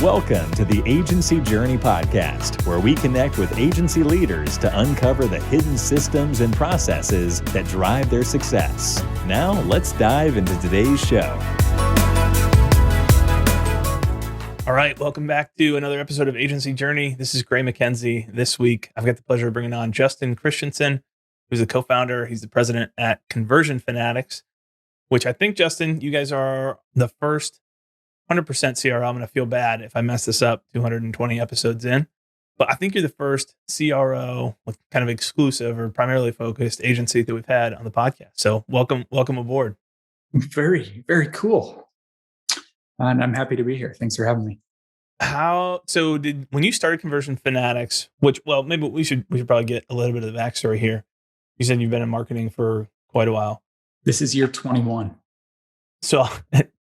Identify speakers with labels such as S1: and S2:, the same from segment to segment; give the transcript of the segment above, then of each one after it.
S1: Welcome to the Agency Journey Podcast, where we connect with agency leaders to uncover the hidden systems and processes that drive their success. Now, let's dive into today's show.
S2: All right, welcome back to another episode of Agency Journey. This is Gray McKenzie. This week, I've got the pleasure of bringing on Justin Christianson, who's the co-founder. He's the president at Conversion Fanatics, which I think, Justin, you guys are the first 100% CRO. I'm going to feel bad if I mess this up 220 episodes in, but I think you're the first CRO with kind of exclusive or primarily focused agency that we've had on the podcast. So welcome aboard.
S3: Very, very cool. And I'm happy to be here. Thanks for having me.
S2: When you started Conversion Fanatics, maybe we should probably get a little bit of the backstory here. You said you've been in marketing for quite a while.
S3: This is year 21.
S2: So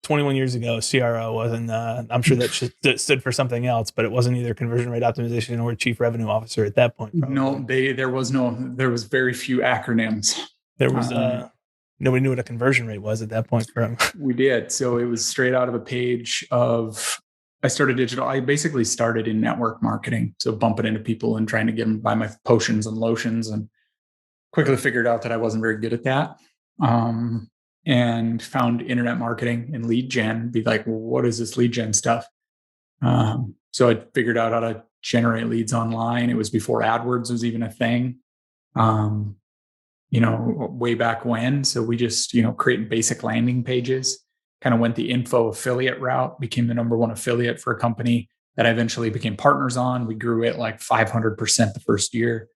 S2: 21 years ago, CRO wasn't, I'm sure that stood for something else, but it wasn't either conversion rate optimization or chief revenue officer at that point. Probably.
S3: No, there was very few acronyms.
S2: There was, nobody knew what a conversion rate was at that point for him.
S3: We did. So it was straight out of a page I started digital. I basically started in network marketing. So bumping into people and trying to get them to buy my potions and lotions, and quickly figured out that I wasn't very good at that. And found internet marketing and lead gen, be like, well, what is this lead gen stuff? So I figured out how to generate leads online. It was before AdWords was even a thing, way back when. So we just, created basic landing pages, kind of went the info affiliate route, became the number one affiliate for a company that I eventually became partners on. We grew it like 500% the first year,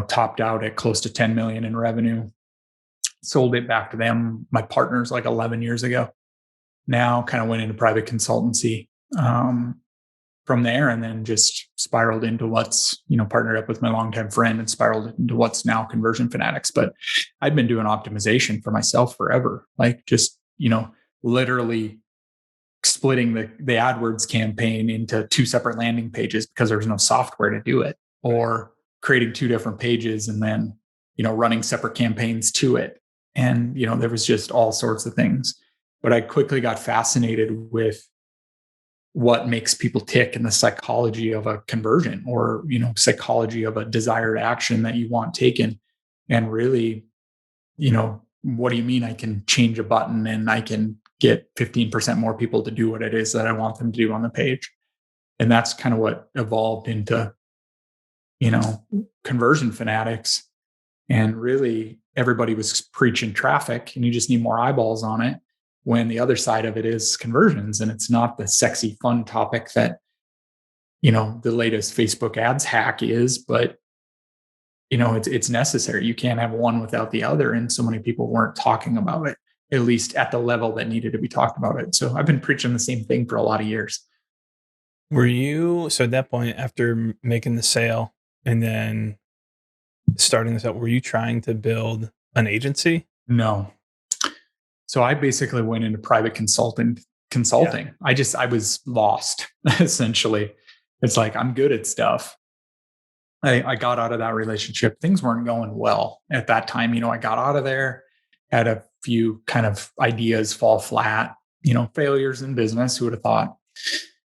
S3: topped out at close to 10 million in revenue. Sold it back to them, my partners, like 11 years ago. Now kind of went into private consultancy from there, and then just spiraled into what's, partnered up with my longtime friend and spiraled into what's now Conversion Fanatics. But I've been doing optimization for myself forever, like just, literally splitting the AdWords campaign into two separate landing pages because there's no software to do it, or creating two different pages and then, running separate campaigns to it. And, there was just all sorts of things. But I quickly got fascinated with what makes people tick in the psychology of a conversion, or, psychology of a desired action that you want taken. And really, what do you mean I can change a button and I can get 15% more people to do what it is that I want them to do on the page? And that's kind of what evolved into, Conversion Fanatics. And really, everybody was preaching traffic, and you just need more eyeballs on it, when the other side of it is conversions. And it's not the sexy, fun topic that, the latest Facebook ads hack is, but, it's necessary. You can't have one without the other. And so many people weren't talking about it, at least at the level that needed to be talked about it. So I've been preaching the same thing for a lot of years.
S2: So at that point, after making the sale and then starting this up, were you trying to build an agency?
S3: No. So I basically went into private consulting. Yeah. I was lost, essentially. It's like, I'm good at stuff. I got out of that relationship. Things weren't going well at that time. I got out of there, had a few kind of ideas fall flat, failures in business, who would have thought?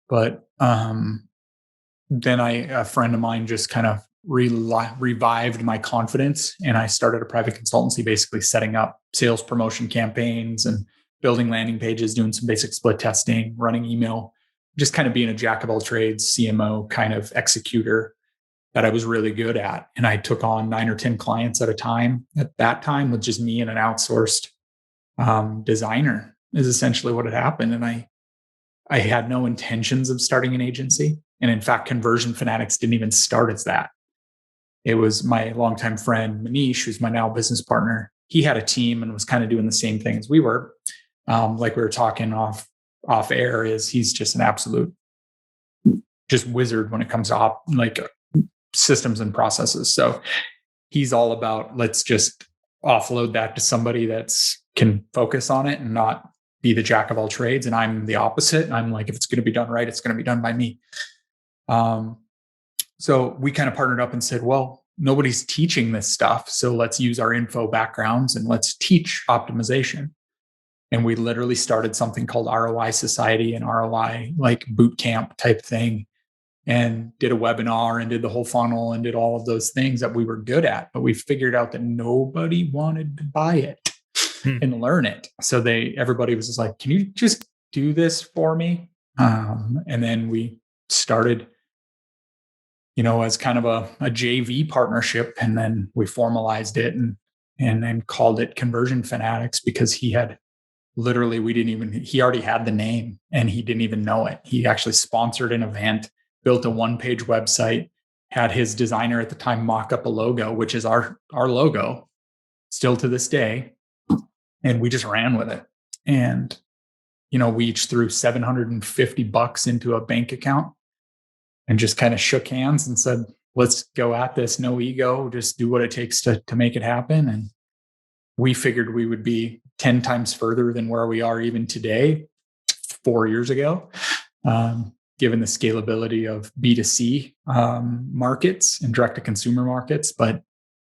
S3: But then a friend of mine just kind of revived my confidence, and I started a private consultancy, basically setting up sales promotion campaigns and building landing pages, doing some basic split testing, running email, just kind of being a jack of all trades, CMO kind of executor that I was really good at. And I took on 9 or 10 clients at a time at that time, with just me and an outsourced designer, is essentially what had happened. And I had no intentions of starting an agency. And in fact, Conversion Fanatics didn't even start as that. It was my longtime friend, Manish, who's my now business partner. He had a team and was kind of doing the same thing as we were. Like we were talking off air, is he's just an absolute just wizard when it comes to systems and processes. So he's all about, let's just offload that to somebody that's can focus on it and not be the jack of all trades. And I'm the opposite. I'm like, if it's going to be done right, it's going to be done by me. So we kind of partnered up and said, well, nobody's teaching this stuff, so let's use our info backgrounds and let's teach optimization. And we literally started something called ROI Society and ROI like boot camp type thing, and did a webinar and did the whole funnel and did all of those things that we were good at. But we figured out that nobody wanted to buy it and learn it. So everybody was just like, can you just do this for me? And then we started, as kind of a JV partnership. And then we formalized it and then called it Conversion Fanatics, because he already had the name and he didn't even know it. He actually sponsored an event, built a one-page website, had his designer at the time mock up a logo, which is our logo still to this day. And we just ran with it. And, we each threw $750 into a bank account and just kind of shook hands and said, let's go at this. No ego, just do what it takes to make it happen. And we figured we would be 10 times further than where we are even today, 4 years ago, given the scalability of B2C markets and direct-to-consumer markets. But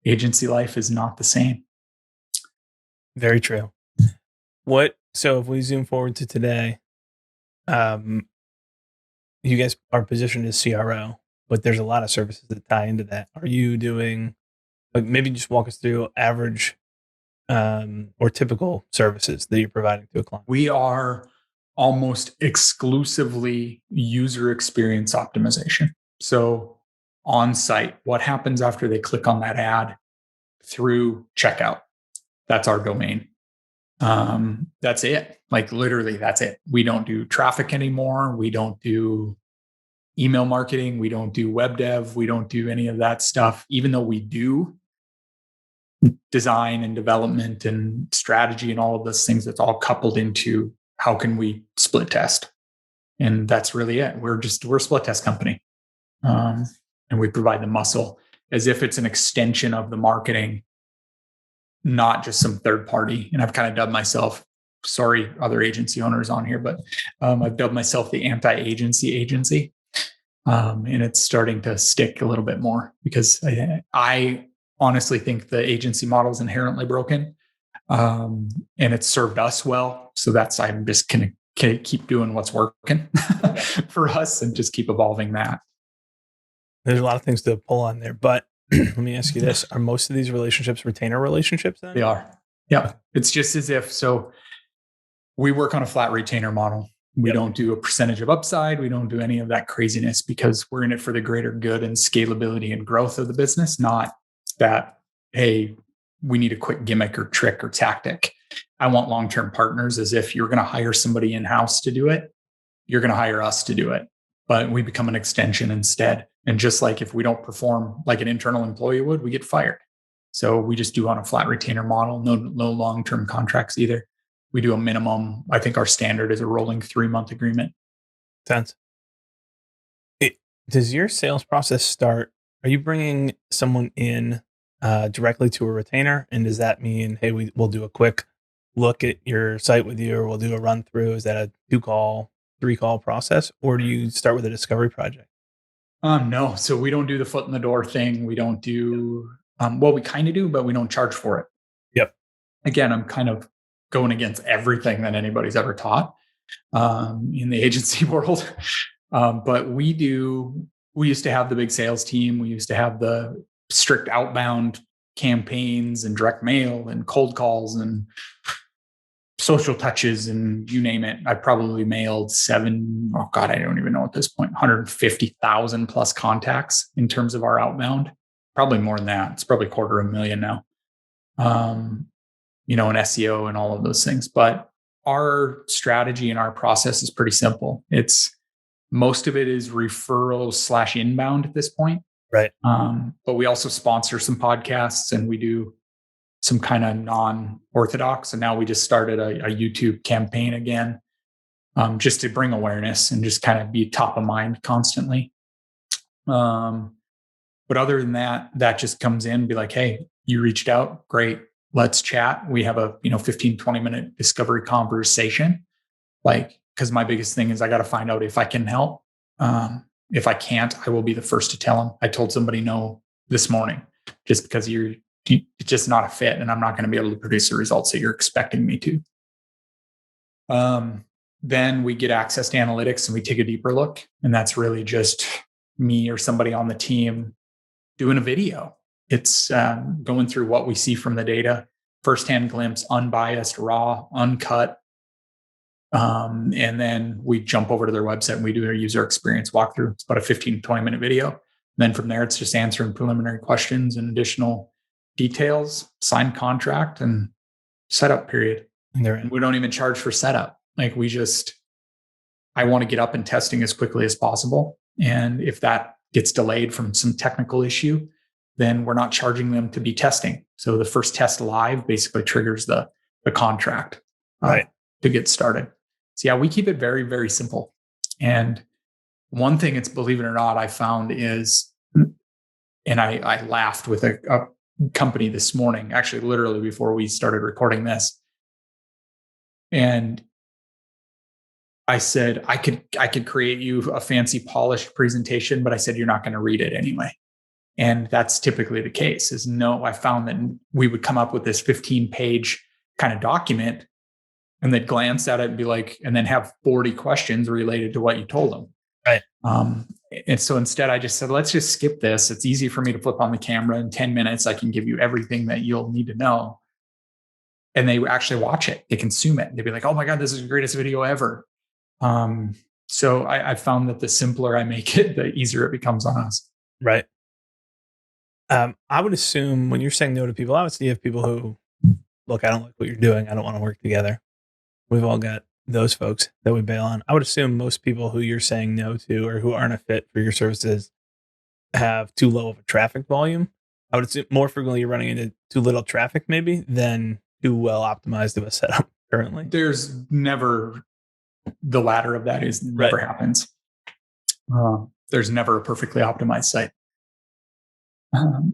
S3: agency life is not the same.
S2: Very true. So if we zoom forward to today, you guys are positioned as CRO, but there's a lot of services that tie into that. Are you doing, maybe just walk us through average or typical services that you're providing to a client?
S3: We are almost exclusively user experience optimization. So on site, what happens after they click on that ad through checkout? That's our domain. That's it. Like literally, that's it. We don't do traffic anymore. We don't do email marketing. We don't do web dev. We don't do any of that stuff, even though we do design and development and strategy and all of those things. That's all coupled into how can we split test. And that's really it. We're a split test company. And we provide the muscle as if it's an extension of the marketing, not just some third party. And I've kind of dubbed myself, sorry, other agency owners on here, but I've dubbed myself the anti-agency agency. And it's starting to stick a little bit more because I honestly think the agency model is inherently broken. And it's served us well. So I'm just going to keep doing what's working for us and just keep evolving that.
S2: There's a lot of things to pull on there, but let me ask you this. Are most of these relationships retainer relationships then?
S3: They are. Yeah. It's just as if, so we work on a flat retainer model. We don't do a percentage of upside. We don't do any of that craziness because we're in it for the greater good and scalability and growth of the business, not that, hey, we need a quick gimmick or trick or tactic. I want long-term partners as if you're going to hire somebody in-house to do it. You're going to hire us to do it, but we become an extension instead. And just like if we don't perform like an internal employee would, we get fired. So we just do on a flat retainer model, no long-term contracts either. We do a minimum. I think our standard is a rolling 3-month agreement.
S2: Sense. Does your sales process start? Are you bringing someone in directly to a retainer? And does that mean, hey, we'll do a quick look at your site with you, or we'll do a run through? Is that a 2-call, 3-call process? Or do you start with a discovery project?
S3: No. So we don't do the foot in the door thing. We don't do, we kind of do, but we don't charge for it.
S2: Yep.
S3: Again, I'm kind of going against everything that anybody's ever taught in the agency world. But we used to have the big sales team. We used to have the strict outbound campaigns and direct mail and cold calls and social touches and you name it. I probably mailed I don't even know at this point, 150,000 plus contacts in terms of our outbound. Probably more than that. It's probably 250,000 now. And SEO and all of those things. But our strategy and our process is pretty simple. Most of it is referrals / inbound at this point.
S2: Right.
S3: But we also sponsor some podcasts and we do some kind of non-orthodox. And now we just started a YouTube campaign again, just to bring awareness and just kind of be top of mind constantly. But other than that just comes in and be like, hey, you reached out. Great. Let's chat. We have a 15, 20 minute discovery conversation. Because my biggest thing is I got to find out if I can help. If I can't, I will be the first to tell them. I told somebody no this morning just because it's just not a fit and I'm not going to be able to produce the results that you're expecting me to. Then we get access to analytics and we take a deeper look. And that's really just me or somebody on the team doing a video. It's going through what we see from the data, firsthand glimpse, unbiased, raw, uncut. And then we jump over to their website and we do a user experience walkthrough. It's about a 15 to 20 minute video. And then from there, it's just answering preliminary questions and additional details, sign contract, and setup period. And we don't even charge for setup. Like I want to get up and testing as quickly as possible. And if that gets delayed from some technical issue, then we're not charging them to be testing. So the first test live basically triggers the contract to get started. So yeah, we keep it very, very simple. And one thing it's, believe it or not, I found is, and I laughed with a company this morning, actually literally before we started recording this. And I said, I could create you a fancy polished presentation, but I said, you're not going to read it anyway. And that's typically the case. I found that we would come up with this 15-page kind of document and they'd glance at it and be like, and then have 40 questions related to what you told them.
S2: Right.
S3: And so instead I just said, let's just skip this. It's easy for me to flip on the camera in 10 minutes. I can give you everything that you'll need to know. And they actually watch it. They consume it. They'd be like, oh my God, this is the greatest video ever. So I found that the simpler I make it, the easier it becomes on us.
S2: Right. I would assume when you're saying no to people, obviously you have people who, look, I don't like what you're doing. I don't want to work together. We've all got those folks that we bail on. I would assume most people who you're saying no to or who aren't a fit for your services have too low of a traffic volume. I would assume more frequently you're running into too little traffic maybe than too well optimized of a setup currently.
S3: There's never, the latter of that is never happens. There's never a perfectly optimized site.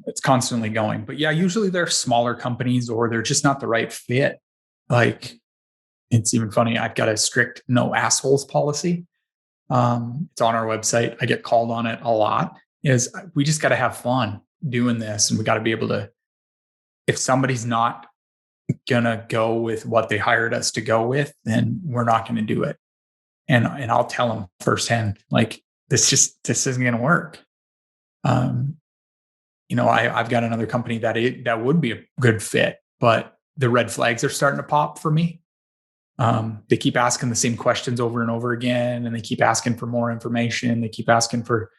S3: It's constantly going. But yeah, usually they're smaller companies or they're just not the right fit. Like, it's even funny. I've got a strict no assholes policy. It's on our website. I get called on it a lot. We just got to have fun doing this. And we got to be able to, if somebody's not going to go with what they hired us to go with, then we're not going to do it. And I'll tell them firsthand, like, this isn't going to work. I've got another company that would be a good fit, but the red flags are starting to pop for me. They keep asking the same questions over and over again, and they keep asking for more information. They keep asking for,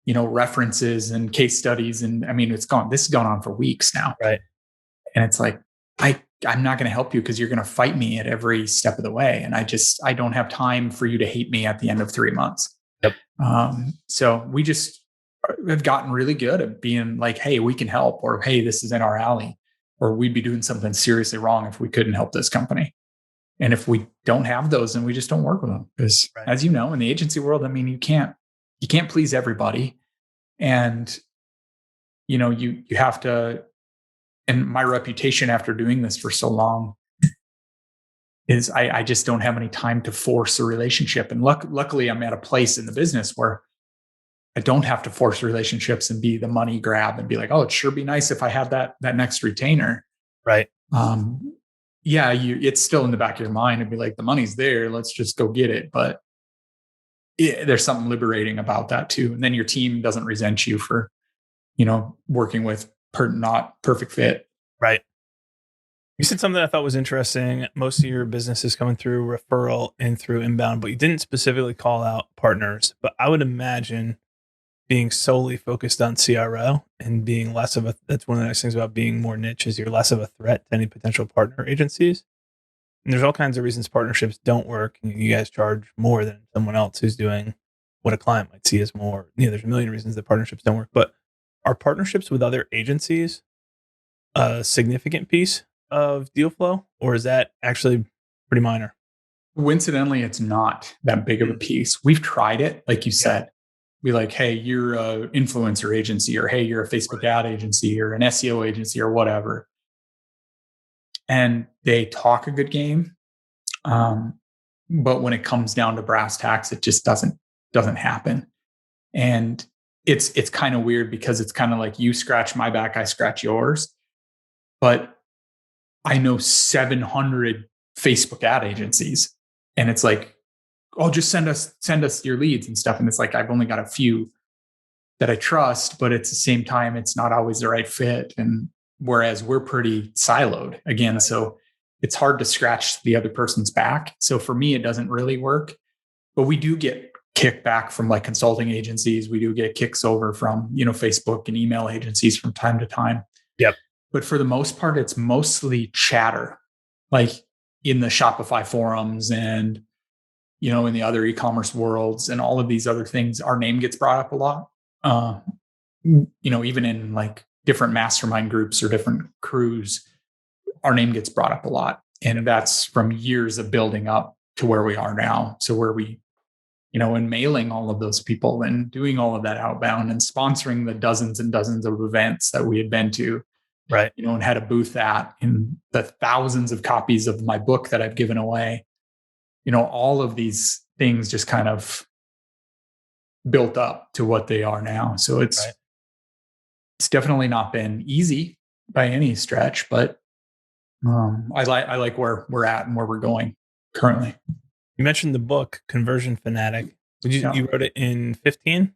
S3: references and case studies. And I mean, this has gone on for weeks now.
S2: Right.
S3: And it's like, I'm not going to help you because you're going to fight me at every step of the way. And I don't have time for you to hate me at the end of 3 months.
S2: Yep.
S3: So we just have gotten really good at being like, hey, we can help, or hey, this is in our alley, or we'd be doing something seriously wrong if we couldn't help this company. And if we don't have those, then we just don't work with them. Because as you know, in the agency world, I mean, you can't please everybody. And, you have to, and my reputation after doing this for so long is I just don't have any time to force a relationship. And luckily I'm at a place in the business where I don't have to force relationships and be the money grab and be like, oh, it'd sure be nice if I had that next retainer.
S2: Right.
S3: Yeah, it's still in the back of your mind and be like, the money's there, let's just go get it. But there's something liberating about that too. And then your team doesn't resent you for, working with not perfect fit.
S2: Right. You said something I thought was interesting. Most of your business is coming through referral and through inbound, but you didn't specifically call out partners. But I would imagine being solely focused on CRO and being that's one of the nice things about being more niche is you're less of a threat to any potential partner agencies. And there's all kinds of reasons partnerships don't work. And you guys charge more than someone else who's doing what a client might see as more. There's a million reasons that partnerships don't work. But are partnerships with other agencies a significant piece of deal flow, or is that actually pretty minor?
S3: Coincidentally, it's not that big of a piece. We've tried it, like you said. Be like, hey, you're an influencer agency, or hey, you're a Facebook ad agency, or an SEO agency, or whatever. And they talk a good game. But when it comes down to brass tacks, it just doesn't happen. And it's kind of weird because it's kind of like you scratch my back, I scratch yours. But I know 700 Facebook ad agencies. And it's like, oh, just send us your leads and stuff. And it's like, I've only got a few that I trust, but at the same time, it's not always the right fit. And whereas we're pretty siloed again, so it's hard to scratch the other person's back. So for me, it doesn't really work, but we do get kickback from like consulting agencies. We do get kicks over from, Facebook and email agencies from time to time.
S2: Yep.
S3: But for the most part, it's mostly chatter, like in the Shopify forums and, in the other e-commerce worlds and all of these other things, our name gets brought up a lot. Even in like different mastermind groups or different crews, our name gets brought up a lot. And that's from years of building up to where we are now. So where we, and mailing all of those people and doing all of that outbound and sponsoring the dozens and dozens of events that we had been to,
S2: right?
S3: And had a booth at, in the thousands of copies of my book that I've given away, all of these things just kind of built up to what they are now. So it's definitely not been easy by any stretch, but I like where we're at and where we're going currently.
S2: You mentioned the book Conversion Fanatic. You wrote it in 15?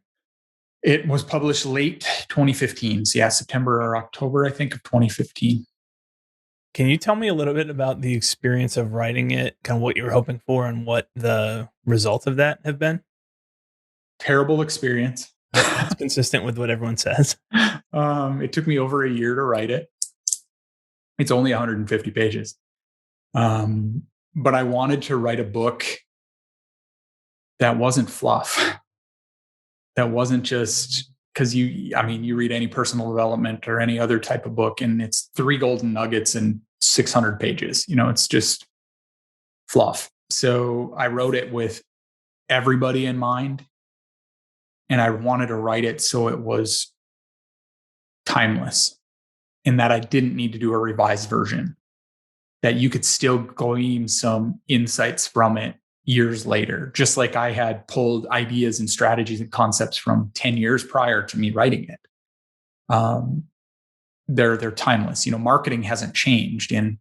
S3: It was published late 2015. So September or October, I think, of 2015.
S2: Can you tell me a little bit about the experience of writing it, kind of what you were hoping for and what the results of that have been?
S3: Terrible experience.
S2: It's consistent with what everyone says.
S3: It took me over a year to write it. It's only 150 pages. But I wanted to write a book that wasn't fluff. That wasn't just because you read any personal development or any other type of book and it's 3 golden nuggets and 600 pages. It's just fluff. So I wrote it with everybody in mind. And I wanted to write it so it was timeless and that I didn't need to do a revised version, that you could still glean some insights from it years later, just like I had pulled ideas and strategies and concepts from 10 years prior to me writing it. They're timeless. Marketing hasn't changed in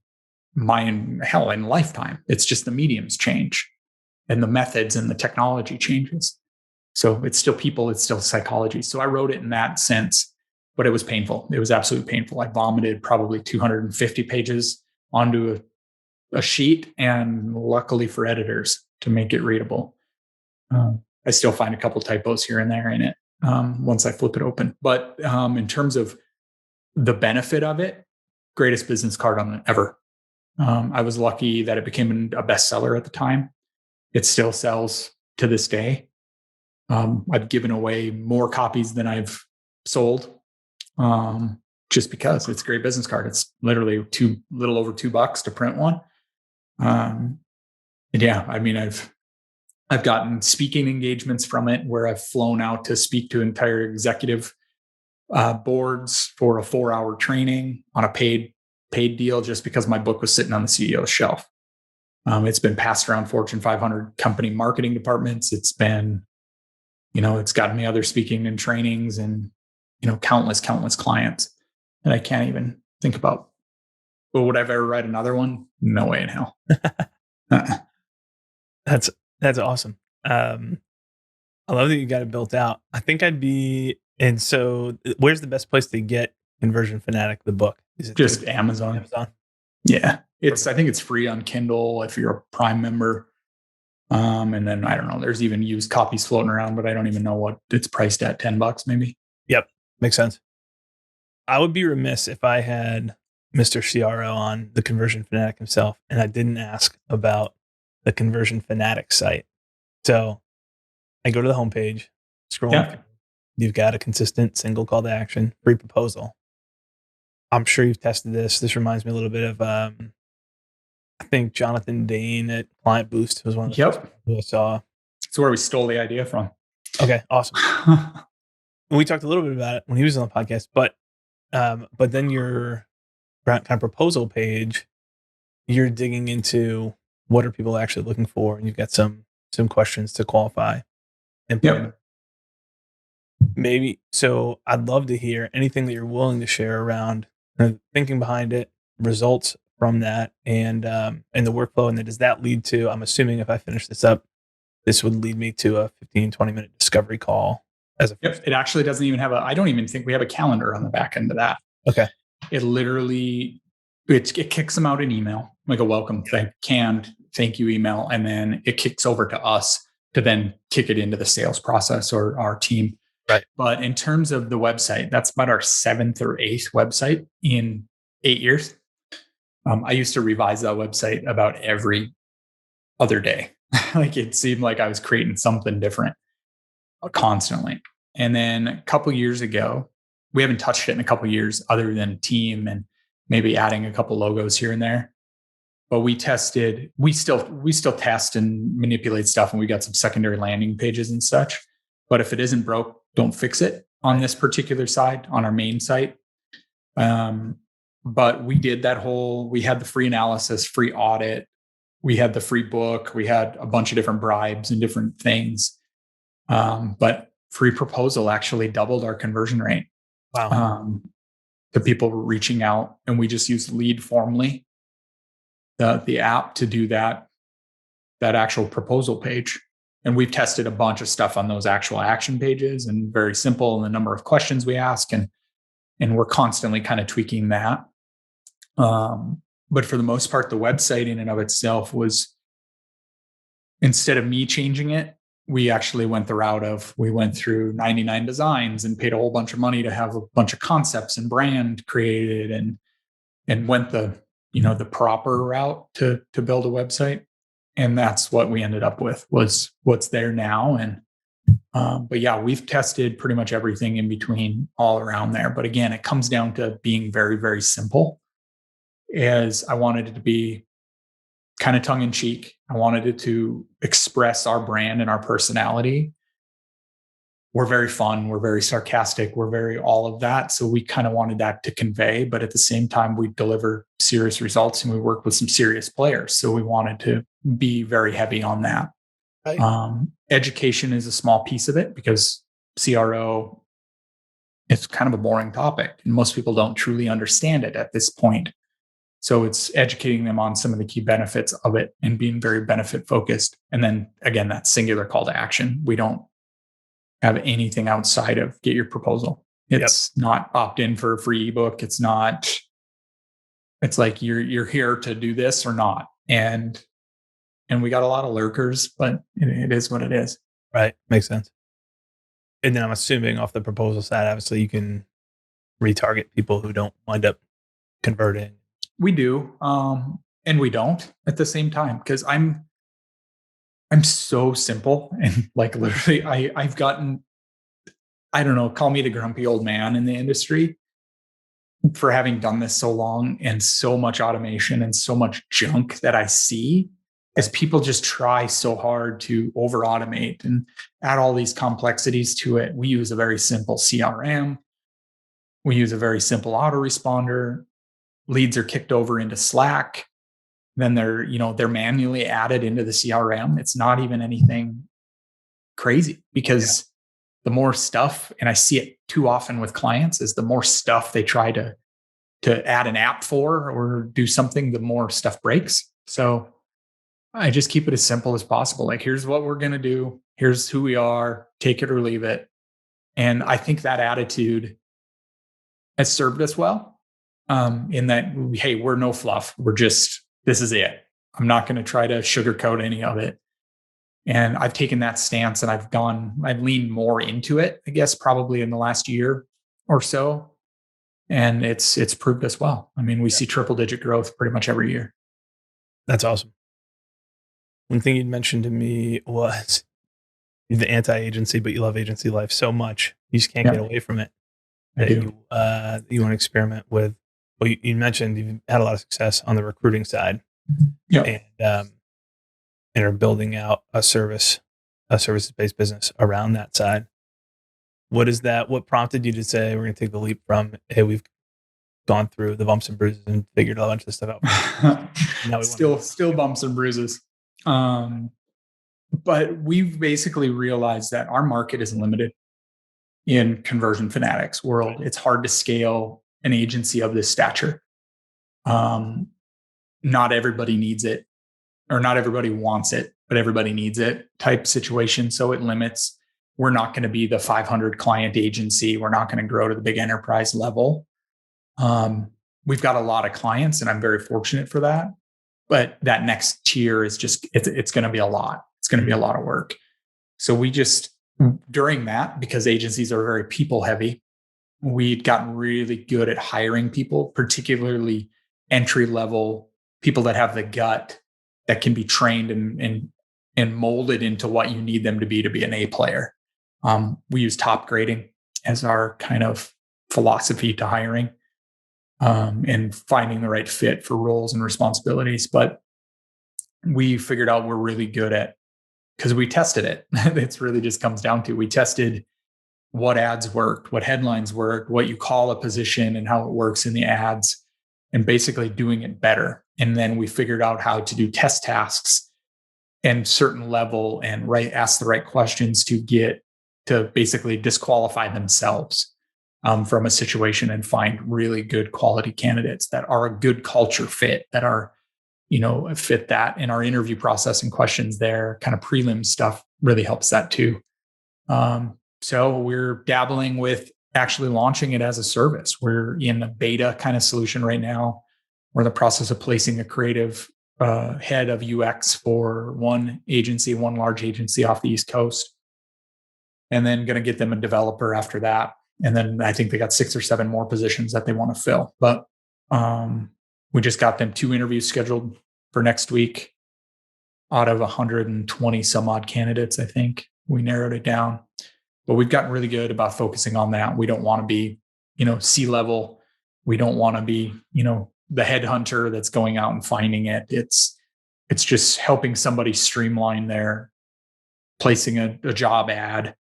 S3: lifetime. It's just the mediums change and the methods and the technology changes. So it's still people, it's still psychology. So I wrote it in that sense, but it was painful. It was absolutely painful. I vomited probably 250 pages onto a sheet, and luckily for editors to make it readable. I still find a couple typos here and there in it once I flip it open. But in terms of the benefit of it, greatest business card on it ever. I was lucky that it became a bestseller at the time. It still sells to this day. I've given away more copies than I've sold, just because it's a great business card. It's literally little over $2 to print one. I've gotten speaking engagements from it where I've flown out to speak to entire executive boards for a 4-hour training on a paid deal, just because my book was sitting on the CEO's shelf. It's been passed around Fortune 500 company marketing departments. It's been, it's gotten me other speaking and trainings and, countless clients that I can't even think about. But would I ever write another one? No way in hell.
S2: That's awesome. I love that you got it built out. I think and so where's the best place to get Conversion Fanatic, the book? Is it
S3: just Amazon?
S2: Amazon?
S3: Yeah. I think it's free on Kindle if you're a Prime member. And then I don't know, there's even used copies floating around, but I don't even know what it's priced at, $10 maybe.
S2: Yep. Makes sense. I would be remiss if I had Mr. CRO on, the Conversion Fanatic himself, and I didn't ask about the Conversion Fanatics site. So I go to the homepage, scroll.
S3: Yeah.
S2: You've got a consistent single call to action, free proposal. I'm sure you've tested this. This reminds me a little bit of, I think Jonathan Dane at Client Boost was one of the first people I saw.
S3: It's where we stole the idea from.
S2: Okay, awesome. And we talked a little bit about it when he was on the podcast, but then your kind of proposal page, you're digging into what are people actually looking for, and you've got some questions to qualify.
S3: Yep.
S2: Maybe. So I'd love to hear anything that you're willing to share around thinking behind it, results from that and the workflow? And then does that lead to, I'm assuming if I finish this up, this would lead me to a 15, 20-minute discovery call as a
S3: Yep. It actually doesn't even have I don't even think we have a calendar on the back end of that.
S2: Okay.
S3: It literally, it kicks them out an email, like a welcome, canned thank you email. And then it kicks over to us to then kick it into the sales process or our team.
S2: Right.
S3: But in terms of the website, that's about our 7th or 8th website in 8 years. I used to revise that website about every other day. Like it seemed like I was creating something different constantly. And then a couple years ago, we haven't touched it in a couple years other than team and maybe adding a couple logos here and there. But we still test and manipulate stuff, and we got some secondary landing pages and such. But if it isn't broke, don't fix it on this particular side, on our main site. But we did that we had the free analysis, free audit. We had the free book. We had a bunch of different bribes and different things. But free proposal actually doubled our conversion rate.
S2: Wow.
S3: To people reaching out. And we just used Lead-Formly, the app, to do that actual proposal page. And we've tested a bunch of stuff on those actual action pages, and very simple in the number of questions we ask. And we're constantly kind of tweaking that. But for the most part, the website in and of itself was, instead of me changing it, we actually went the route of, we went through 99 designs and paid a whole bunch of money to have a bunch of concepts and brand created, and went the proper route to build a website. And that's what we ended up with, was what's there now. And but yeah, we've tested pretty much everything in between all around there. But again, it comes down to being very, very simple. As I wanted it to be kind of tongue in cheek. I wanted it to express our brand and our personality. We're very fun. We're very sarcastic. We're very all of that. So we kind of wanted that to convey, but at the same time, we deliver serious results and we work with some serious players. So we wanted to be very heavy on that. Right. Education is a small piece of it, because CRO, it's kind of a boring topic and most people don't truly understand it at this point. So it's educating them on some of the key benefits of it and being very benefit focused. And then again, that singular call to action. We don't have anything outside of get your proposal. It's not opt in for a free ebook. It's like you're here to do this or not. And we got a lot of lurkers, but it is what it is.
S2: Right. Makes sense. And then I'm assuming off the proposal side, obviously you can retarget people who don't wind up converting.
S3: We do. And we don't at the same time, because I'm so simple, and like literally I've gotten, I don't know, call me the grumpy old man in the industry for having done this so long, and so much automation and so much junk that I see as people just try so hard to over automate and add all these complexities to it. We use a very simple CRM. We use a very simple autoresponder. Leads are kicked over into Slack. Then they're manually added into the CRM. It's not even anything crazy, because the more stuff, and I see it too often with clients, is the more stuff they try to add an app for or do something, the more stuff breaks. So I just keep it as simple as possible. Like, here's what we're going to do. Here's who we are. Take it or leave it. And I think that attitude has served us well. In that, hey, we're no fluff. This is it. I'm not going to try to sugarcoat any of it. And I've taken that stance, and I've leaned more into it, I guess, probably in the last year or so. And it's proved us well. I mean, we see triple digit growth pretty much every year.
S2: That's awesome. One thing you'd mentioned to me was the anti-agency, but you love agency life so much, you just can't get away from it. You want to experiment with. Well, you mentioned you've had a lot of success on the recruiting side, and are building out a services-based business around that side. What is that? What prompted you to say we're going to take the leap from, hey, we've gone through the bumps and bruises and figured a bunch of stuff out. Now
S3: still bumps and bruises. But we've basically realized that our market is limited in Conversion Fanatics world. It's hard to scale an agency of this stature. not everybody needs it, or not everybody wants it, but everybody needs it type situation. So it limits. We're not going to be the 500 client agency. We're not going to grow to the big enterprise level. We've got a lot of clients, and I'm very fortunate for that. But that next tier is just, it's going to be a lot. It's going to be a lot of work. So we just, during that, because agencies are very people heavy, we'd gotten really good at hiring people, particularly entry level people that have the gut, that can be trained and molded into what you need them to be an A player. We use top grading as our kind of philosophy to hiring, and finding the right fit for roles and responsibilities. But we figured out we're really good at, because we tested it. It's really just comes down to, we tested what ads worked, what headlines worked, what you call a position and how it works in the ads, and basically doing it better. And then we figured out how to do test tasks and certain level and ask the right questions to basically disqualify themselves from a situation and find really good quality candidates that are a good culture fit, that are, fit that. And our interview process and questions there, kind of prelim stuff, really helps that too. So we're dabbling with actually launching it as a service. We're in a beta kind of solution right now. We're in the process of placing a creative head of UX for one large agency off the East Coast, and then going to get them a developer after that. And then I think they got 6 or 7 more positions that they want to fill. But we just got them 2 interviews scheduled for next week out of 120 some odd candidates. I think we narrowed it down, but we've gotten really good about focusing on that. We don't want to be, C-level. We don't want to be, the headhunter that's going out and finding it. It's just helping somebody streamline their placing a job ad,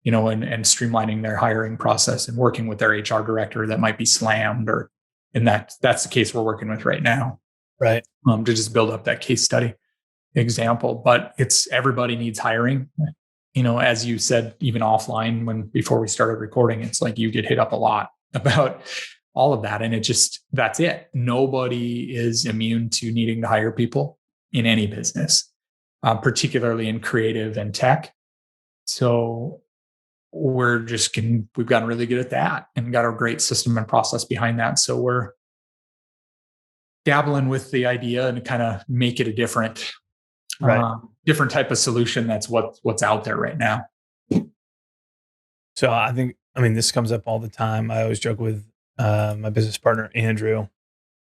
S3: and streamlining their hiring process and working with their HR director that might be slammed, and that's the case we're working with right now.
S2: Right.
S3: To just build up that case study example. But it's, everybody needs hiring. As you said, even offline, before we started recording, it's like you get hit up a lot about all of that. And that's it. Nobody is immune to needing to hire people in any business, particularly in creative and tech. So we've gotten really good at that and got a great system and process behind that. So we're dabbling with the idea and kind of make it a different type of solution. That's what's out there right now.
S2: So this comes up all the time. I always joke with my business partner, Andrew,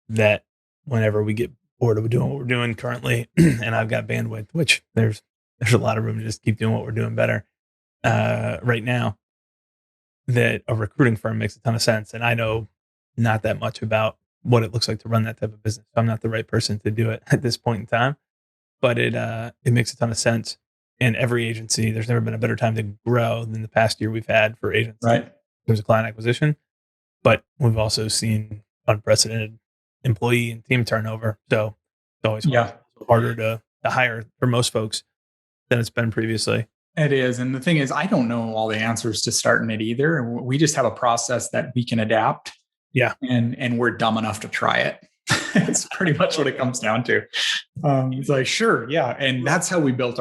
S2: that whenever we get bored of doing what we're doing currently, and I've got bandwidth, which there's a lot of room to just keep doing what we're doing better right now, that a recruiting firm makes a ton of sense. And I know not that much about what it looks like to run that type of business. I'm not the right person to do it at this point in time, but it makes a ton of sense. And every agency, there's never been a better time to grow than the past year we've had for agencies in terms of client acquisition. But we've also seen unprecedented employee and team turnover. So it's always harder to hire for most folks than it's been previously.
S3: It is. And the thing is, I don't know all the answers to starting it either. We just have a process that we can adapt.
S2: Yeah.
S3: And we're dumb enough to try it. It's pretty much what it comes down to. It's like, sure. Yeah. And that's how we built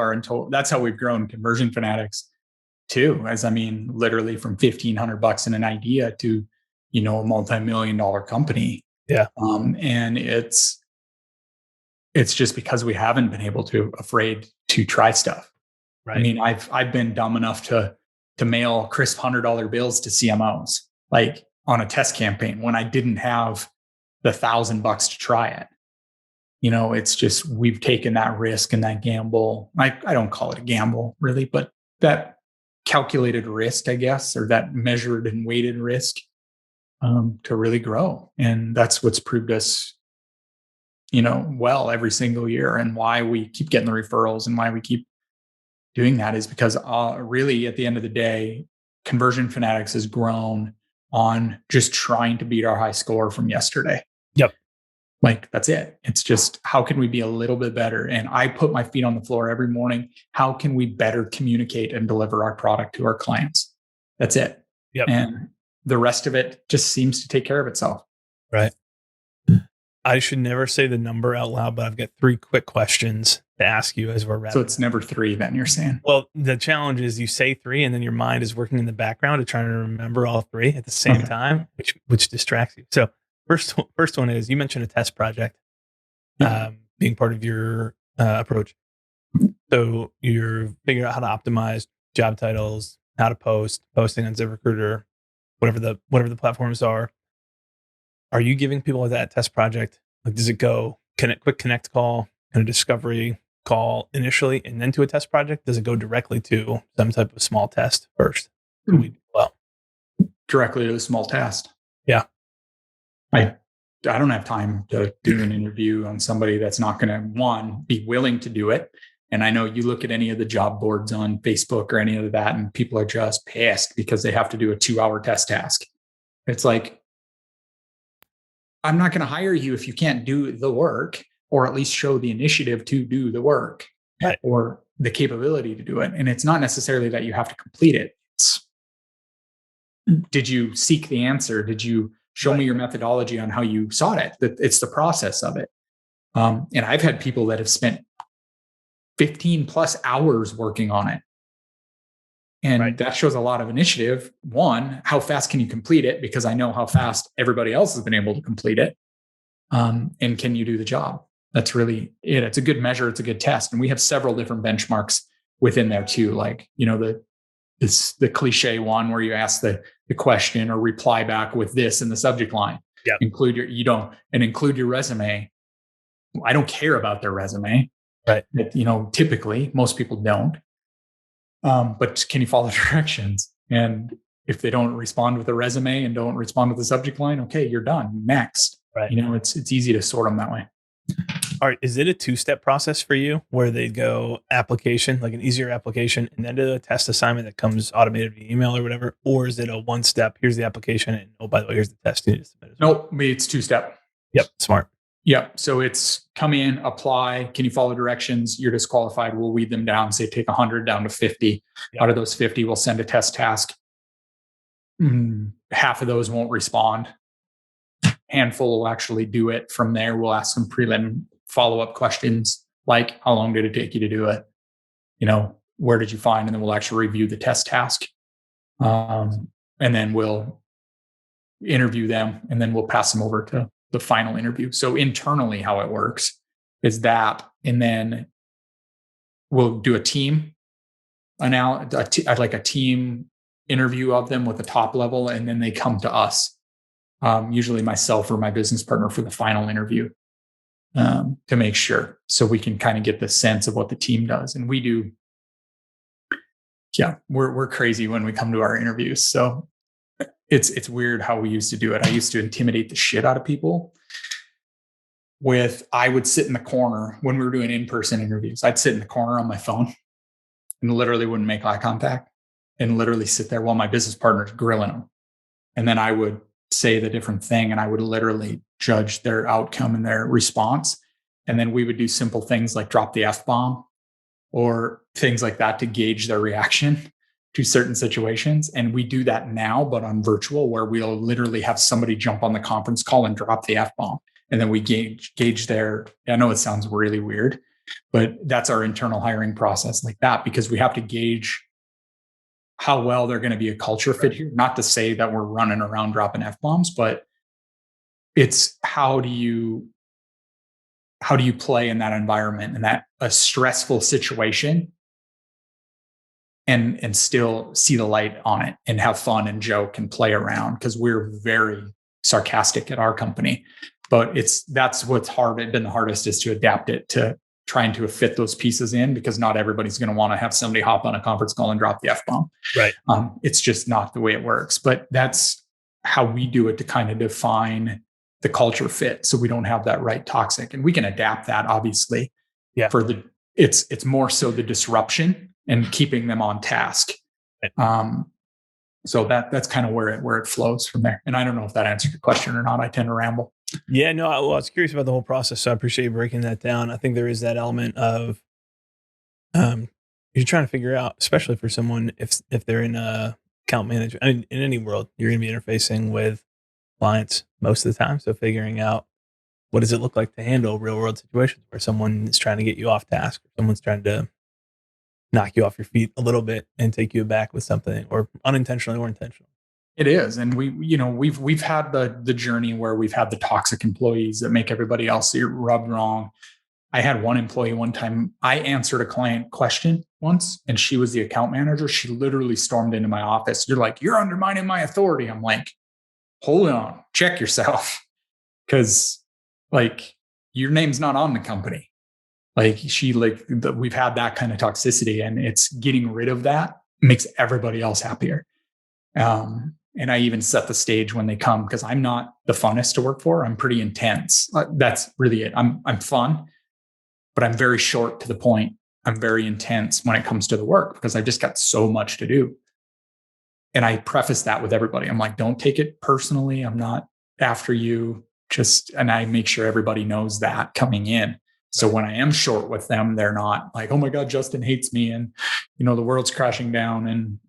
S3: that's how we've grown Conversion Fanatics too. Literally from $1,500 in an idea to, a multi-million-dollar company. Yeah. And it's just because we haven't been afraid to try stuff. Right. I've been dumb enough to mail crisp $100 bills to CMOs, like on a test campaign, when I didn't have the $1,000 to try it. It's just, we've taken that risk and that gamble. I don't call it a gamble really, but that calculated risk, I guess, or that measured and weighted risk to really grow. And that's what's proved us, well every single year, and why we keep getting the referrals and why we keep doing that is because really at the end of the day, Conversion Fanatics has grown on just trying to beat our high score from yesterday.
S2: Yep.
S3: Like, that's it. It's just, how can we be a little bit better? And I put my feet on the floor every morning. How can we better communicate and deliver our product to our clients? That's it. Yep. And the rest of it just seems to take care of itself.
S2: Right. I should never say the number out loud, but I've got 3 quick questions to ask you as we're wrapping.
S3: So it's never 3 then, you're saying?
S2: Well, the challenge is you say 3 and then your mind is working in the background to try to remember all 3 at the same time, which distracts you. So first one is, you mentioned a test project being part of your approach. So you're figuring out how to optimize job titles, how to posting on ZipRecruiter, whatever the platforms are. Are you giving people that test project? Like, does it go quick connect call, kind of discovery call initially, and then to a test project? Does it go directly to some type of small test first?
S3: Directly to the small test.
S2: Yeah.
S3: I don't have time to do an interview on somebody that's not going to, one, be willing to do it. And I know you look at any of the job boards on Facebook or any of that, and people are just pissed because they have to do a 2-hour test task. It's like, I'm not going to hire you if you can't do the work, or at least show the initiative to do the work,
S2: right,
S3: or the capability to do it. And it's not necessarily that you have to complete it. Did you seek the answer? Did you show me your methodology on how you sought it? That it's the process of it. And I've had people that have spent 15 plus hours working on it. And that shows a lot of initiative. One, how fast can you complete it? Because I know how fast everybody else has been able to complete it. And can you do the job? That's really it. It's a good measure. It's a good test. And we have several different benchmarks within there too. Like, the cliche one where you ask the question or reply back with this in the subject line.
S2: Yep.
S3: Include your resume. I don't care about their resume.
S2: Right.
S3: Typically most people don't. But can you follow directions? And if they don't respond with a resume and don't respond with the subject line, okay, you're done. Next.
S2: Right.
S3: It's easy to sort them that way.
S2: All right. Is it a 2-step process for you where they go application, like an easier application, and then do a test assignment that comes automated via email or whatever? Or is it a 1-step, here's the application, and oh, by the way, here's the test you need to submit as well?
S3: Nope, it's 2-step.
S2: Yep. Smart.
S3: Yep. So it's come in, apply. Can you follow directions? You're disqualified. We'll weed them down. Say take 100 down to 50. Yep. Out of those 50, we'll send a test task. Half of those won't respond. Handful will actually do it. From there, we'll ask them prelim follow-up questions like, how long did it take you to do it? Where did you find? And then we'll actually review the test task. And then we'll interview them, and then we'll pass them over to the final interview. So internally, how it works is that, and then we'll do a team a team interview of them with the top level, and then they come to us, usually myself or my business partner, for the final interview, to make sure, so we can kind of get the sense of what the team does. And we do, we're crazy when we come to our interviews. So it's weird how we used to do it. I used to intimidate the shit out of people I would sit in the corner when we were doing in-person interviews. I'd sit in the corner on my phone and literally wouldn't make eye contact, and literally sit there while my business partner's grilling them. And then I would say the different thing, and I would literally judge their outcome and their response. And then we would do simple things like drop the F-bomb or things like that to gauge their reaction to certain situations. And we do that now, but on virtual, where we'll literally have somebody jump on the conference call and drop the F-bomb. And then we gauge their, I know it sounds really weird, but that's our internal hiring process like that, because we have to gauge how well they're going to be a culture fit here. Not to say that we're running around dropping F-bombs, but it's how do you play in that environment, and that a stressful situation, and still see the light on it and have fun and joke and play around, because we're very sarcastic at our company. But that's what's been the hardest, is to adapt it to trying to fit those pieces in, because not everybody's going to want to have somebody hop on a conference call and drop the F-bomb.
S2: Right.
S3: It's just not the way it works. But that's how we do it, to kind of define the culture fit, so we don't have that right toxic. And we can adapt that, obviously.
S2: Yeah.
S3: It's more so the disruption and keeping them on task. Right. So that's kind of where it flows from there. And I don't know if that answered your question or not. I tend to ramble.
S2: Yeah, no, I was curious about the whole process, so I appreciate you breaking that down. I think there is that element of you're trying to figure out, especially for someone, if they're in a account management. I mean, in any world, you're going to be interfacing with clients most of the time. So figuring out what does it look like to handle real world situations where someone is trying to get you off task, or someone's trying to knock you off your feet a little bit and take you aback with something, or unintentionally or intentionally.
S3: It is. And we've had the journey where we've had the toxic employees that make everybody else rub wrong. I had one employee one time, I answered a client question once, and she was the account manager. She literally stormed into my office. You're like, you're undermining my authority. I'm like, hold on, check yourself. Cause like your name's not on the company. Like we've had that kind of toxicity, and it's getting rid of that makes everybody else happier. And I even set the stage when they come, because I'm not the funnest to work for. I'm pretty intense. That's really it. I'm fun, but I'm very short to the point. I'm very intense when it comes to the work because I've just got so much to do. And I preface that with everybody. I'm like, don't take it personally. I'm not after you. And I make sure everybody knows that coming in. So when I am short with them, they're not like, oh my God, Justin hates me. And, the world's crashing down, and,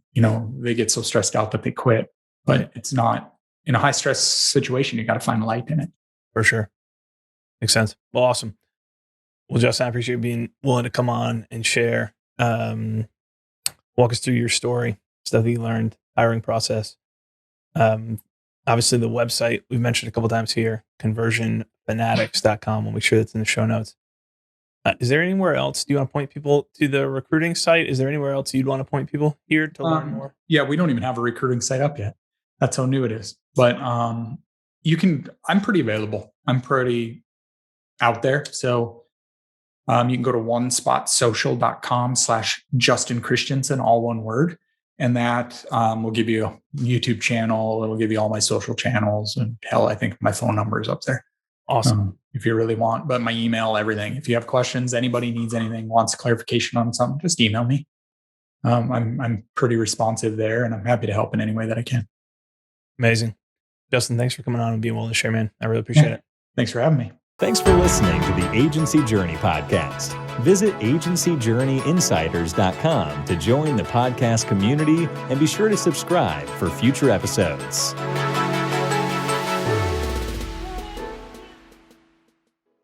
S3: they get so stressed out that they quit. But it's not in a high stress situation. You got to find light in it.
S2: For sure. Makes sense. Well, awesome. Well, Justin, I appreciate you being willing to come on and share, walk us through your story, stuff that you learned, hiring process. Obviously the website we've mentioned a couple times here, ConversionFanatics.com. We'll make sure that's in the show notes. Is there anywhere else? Do you want to point people to the recruiting site? Is there anywhere else you'd want to point people here to learn more?
S3: Yeah, we don't even have a recruiting site up yet. That's how new it is. But I'm pretty available. I'm pretty out there. So you can go to onespotsocial.com/Justin Christianson, all one word. And that will give you a YouTube channel. It'll give you all my social channels. And hell, I think my phone number is up there.
S2: Awesome.
S3: If you really want, but my email, everything. If you have questions, anybody needs anything, wants clarification on something, just email me. I'm pretty responsive there, and I'm happy to help in any way that I can.
S2: Amazing. Justin, thanks for coming on and being willing to share, man. I really appreciate it.
S3: Thanks for having me.
S1: Thanks for listening to the Agency Journey podcast. Visit agencyjourneyinsiders.com to join the podcast community and be sure to subscribe for future episodes.